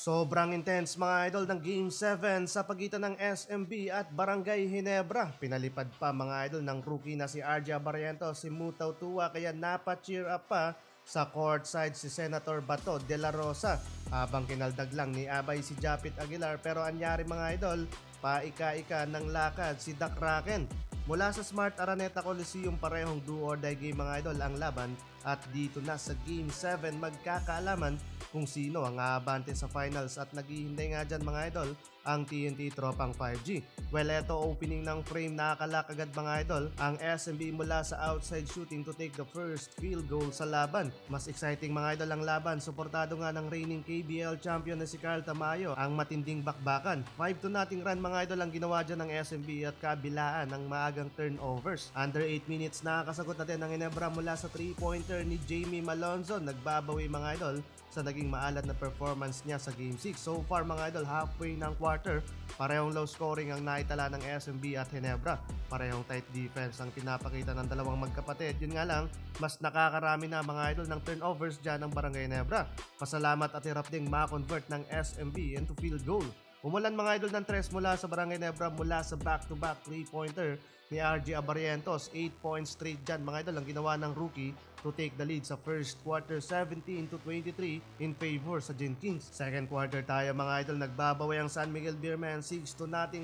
Sobrang intense mga idol ng Game 7 sa pagitan ng SMB at Barangay Ginebra. Pinalipad pa mga idol ng rookie na si RJ Barrientos, si Mutaw Tua, kaya napa-cheer up pa sa courtside si Senator Bato de la Rosa habang kinaldag lang ni Abay si Japit Aguilar. Pero anyari mga idol, paika-ika ng lakad si Dak Raken. Mula sa Smart Araneta Coliseum, parehong do or die game mga idol ang laban at dito na sa Game 7 magkakaalaman kung sino ang aabante sa finals at naghihintay nga dyan mga idol ang TNT Tropang 5G. Well, eto opening ng frame, nakakalak agad mga idol ang SMB mula sa outside shooting to take the first field goal sa laban. Mas exciting mga idol ang laban, suportado nga ng reigning KBL champion na si Carl Tamayo ang matinding bakbakan. 5-0 run mga idol ang ginawa dyan ng SMB at kabilaan ng maagang turnovers. Under 8 minutes nakakasagot natin ang Ginebra mula sa 3-pointer ni Jamie Malonzo. Nagbabawi mga idol sa naging maalat na performance niya sa Game 6. So far mga idol, halfway ng quarter, parehong low scoring ang naitala ng SMB at Ginebra. Parehong tight defense ang pinapakita ng dalawang magkapatid. Yun nga lang, mas nakakarami na mga idol ng turnovers dyan ng Barangay Ginebra. Pasalamat at hirap ding ma-convert ng SMB into field goal. Umulan mga idol ng tres mula sa Barangay Ginebra mula sa back-to-back 3-pointer ni RJ Barrientos. 8 points straight dyan mga idol ang ginawa ng rookie to take the lead sa first quarter 17-23 in favor sa Gin Kings. Second quarter tayo mga idol, nagbabawi ang San Miguel Beermen. 6-0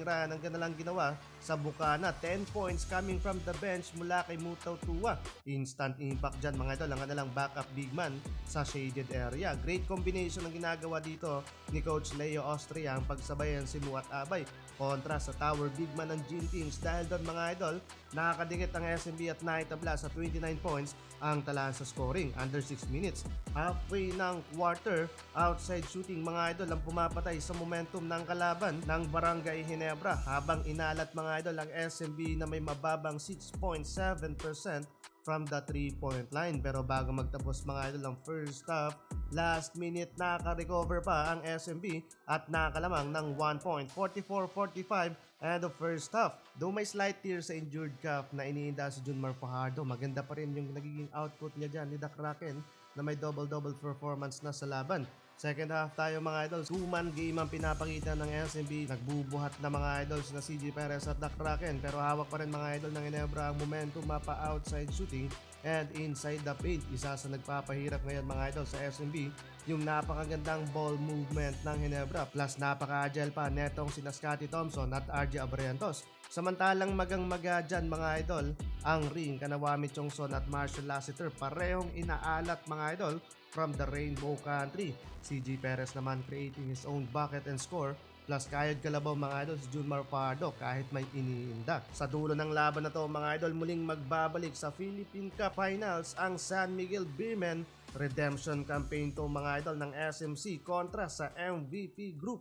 run ang ganalang ginawa sa Bukana. 10 points coming from the bench mula kay Mutaw Tua. Instant impact dyan mga idol ang kanilang backup big man sa shaded area. Great combination ang ginagawa dito ni Coach Leo Austria ang pagsabayan si Muat Abay kontra sa tower big man ng Gin Kings. Dahil doon mga idol, nakakadikit ang SMB at naitabla sa 29 points ang talaan sa scoring under 6 minutes. Halfway ng quarter, outside shooting mga idol ang pumapatay sa momentum ng kalaban ng Barangay Ginebra habang inalat mga idol ang SMB na may mababang 6.7% from the 3-point line. Pero bago magtapos mga idol ang first half, last minute nakaka-recover pa ang SMB at nakalamang ng 1 point, 44-45 and the first half. Though may slight tear sa injured calf na iniinda si Junmar Fajardo, maganda pa rin yung nagiging output niya dyan ni Dak Raken na may double-double performance na sa laban. Second half tayo mga idols, 2-man game ang pinapakita ng SMB. Nagbubuhat na mga idols na CJ Perez at Dak Raken, pero hawak pa rin mga idol ng Ginebra ang momentum mapa outside shooting and inside the paint. Isa sa nagpapahirap ngayon mga idol sa SMB, yung napakagandang ball movement ng Ginebra plus napaka-agile pa netong sina Scottie Thompson at RJ Barrientos. Samantalang magang-maga dyan mga idol, ang ring Kanawami Chongson at Marshall Lassiter parehong inaalat mga idol from the Rainbow Country. CJ Perez naman creating his own bucket and score plus kayod kalabaw mga idol si Junmar Fajardo kahit may iniinda. Sa dulo ng laban na to mga idol, muling magbabalik sa Philippine Cup Finals ang San Miguel Beermen. Redemption campaign to mga idol ng SMC kontra sa MVP Group.